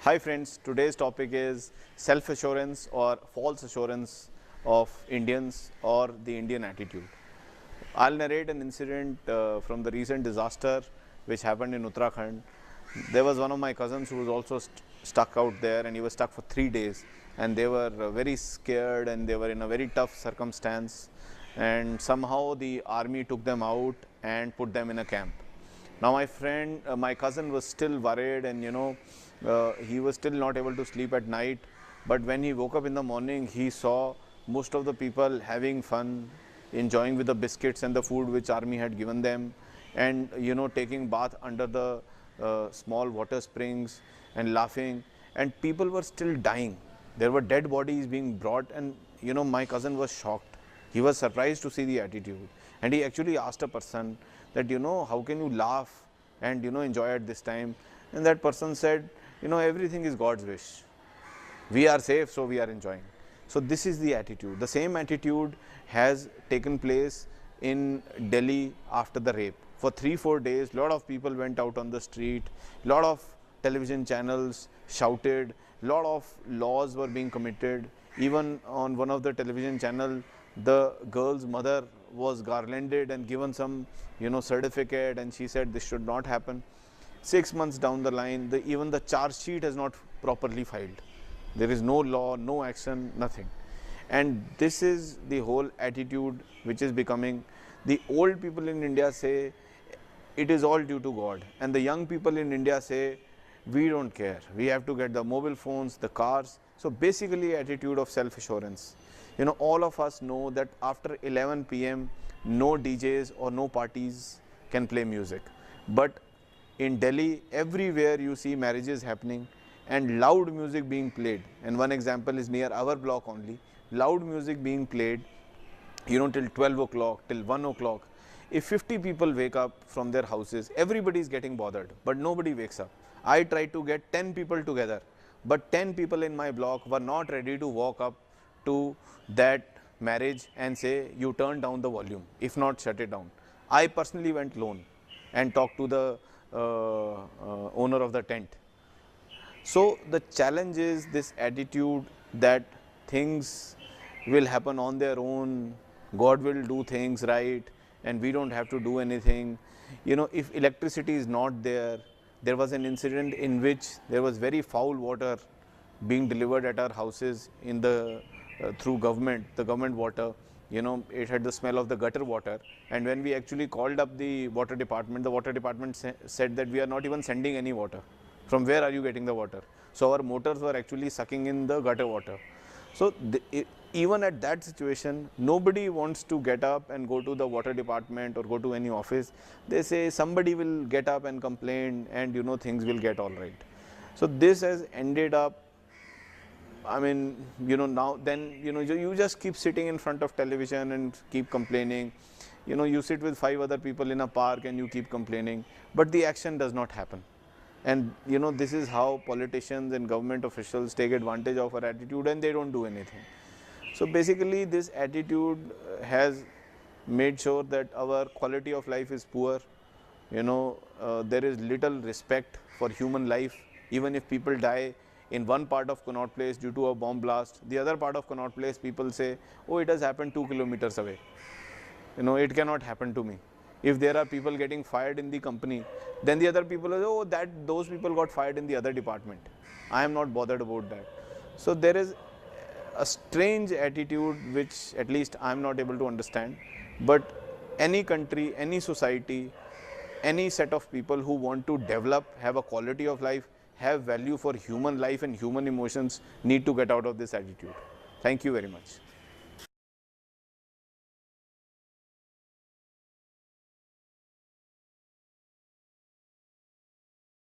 Hi friends, today's topic is self-assurance or false assurance of Indians or the Indian attitude. I'll narrate an incident from the recent disaster which happened in Uttarakhand. There was one of my cousins who was also stuck out there, and he was stuck for 3 days, and they were very scared and they were in a very tough circumstance, and somehow the army took them out and put them in a camp. Now my cousin was still worried, and he was still not able to sleep at night. But when he woke up in the morning, he saw most of the people having fun, enjoying with the biscuits and the food which army had given them, and taking bath under the small water springs and laughing. And people were still dying. There were dead bodies being brought, and my cousin was shocked. He was surprised to see the attitude, and he actually asked a person that how can you laugh and enjoy at this time. And that person said, everything is God's wish. We are safe, so we are enjoying. So this is the attitude. The same attitude has taken place in Delhi after the rape. For 3-4 days, lot of people went out on the street, lot of television channels shouted, lot of laws were being committed. Even on one of the television channel, the girl's mother was garlanded and given some certificate, and she said this should not happen. 6 months down the line, even the charge sheet has not properly filed. There is no law, no action, nothing. And this is the whole attitude which is becoming. The old people in India say it is all due to God, and the young people in India say we don't care, we have to get the mobile phones, the cars. So basically attitude of self-assurance. All of us know that after 11 p.m. no DJs or no parties can play music. But in Delhi, everywhere you see marriages happening and loud music being played. And one example is near our block only. Loud music being played, till 12 o'clock, till 1 o'clock. If 50 people wake up from their houses, everybody is getting bothered, but nobody wakes up. I tried to get 10 people together, but 10 people in my block were not ready to walk up to that marriage and say, you turn down the volume, if not shut it down. I personally went alone and talked to the owner of the tent. So the challenge is this attitude that things will happen on their own, God will do things right, and we don't have to do anything. If electricity is not there, there was an incident in which there was very foul water being delivered at our houses in the through the government water. It had the smell of the gutter water, and when we actually called up the water department said that we are not even sending any water. From where are you getting the water? So our motors were actually sucking in the gutter water. So even at that situation, nobody wants to get up and go to the water department or go to any office. They say somebody will get up and complain, and things will get all right. So this has ended up, now then, you just keep sitting in front of television and keep complaining. You sit with 5 other people in a park and you keep complaining, but the action does not happen. And this is how politicians and government officials take advantage of our attitude, and they don't do anything. So basically this attitude has made sure that our quality of life is poor. There is little respect for human life. Even if people die in one part of Connaught Place due to a bomb blast, the other part of Connaught Place people say, oh, it has happened 2 kilometers away. It cannot happen to me. If there are people getting fired in the company, then the other people say, oh, those people got fired in the other department. I am not bothered about that. So there is a strange attitude which at least I am not able to understand. But any country, any society, any set of people who want to develop, have a quality of life, have value for human life and human emotions, need to get out of this attitude. Thank you very much.